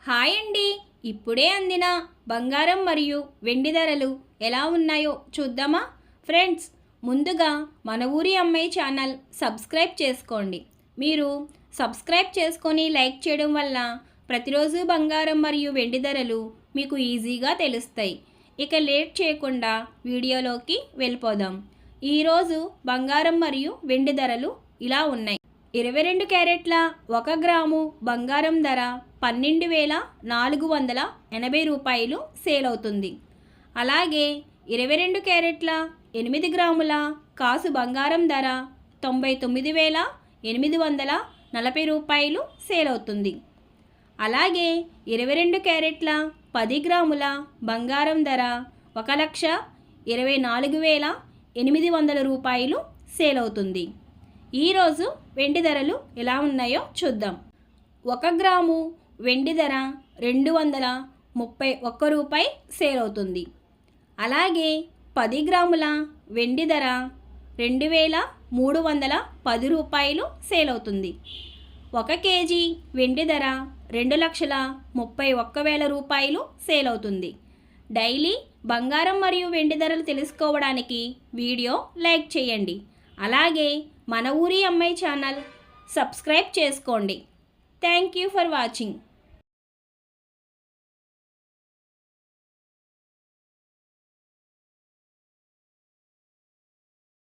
Hi అండి. ఇప్పుడే అందిన బంగారం మరియు వెండి ధరలు ఎలా ఉన్నాయో చూద్దామా ఫ్రెండ్స్? ముందుగా మన ఊరి అమ్మాయి ఛానల్ సబ్స్క్రైబ్ చేసుకోండి. మీరు సబ్స్క్రైబ్ చేసుకొని లైక్ చేయడం వల్ల ప్రతిరోజు బంగారం మరియు వెండి ధరలు మీకు ఈజీగా తెలుస్తాయి. ఇక లేట్ చేయకుండా వీడియోలోకి వెళ్ళిపోదాం. ఈరోజు బంగారం మరియు వెండి ధరలు ఇలా ఉన్నాయి. 22 క్యారెట్ల 1 గ్రాము బంగారం ధర 12,480 రూపాయలు సేల్ అవుతుంది. అలాగే 22 క్యారెట్ల 8 గ్రాముల కాసు బంగారం ధర 99,840 రూపాయలు సేల్ అవుతుంది. అలాగే 22 క్యారెట్ల 10 గ్రాముల బంగారం ధర 1,24,800 రూపాయలు సేల్ అవుతుంది. ఈరోజు వెండి ధరలు ఎలా ఉన్నాయో చూద్దాం. 1 గ్రాము వెండి ధర 231 రూపాయి సేల్ అవుతుంది. అలాగే 10 గ్రాముల వెండి ధర 2,310 రూపాయలు సేల్ అవుతుంది. 1 కేజీ వెండి ధర 2,31,000 రూపాయలు సేల్ అవుతుంది. డైలీ బంగారం మరియు వెండి ధరలు తెలుసుకోవడానికి వీడియో లైక్ చేయండి. అలాగే మన ఊరి అమ్మాయి ఛానల్ సబ్స్క్రైబ్ చేసుకోండి. Thank you for watching.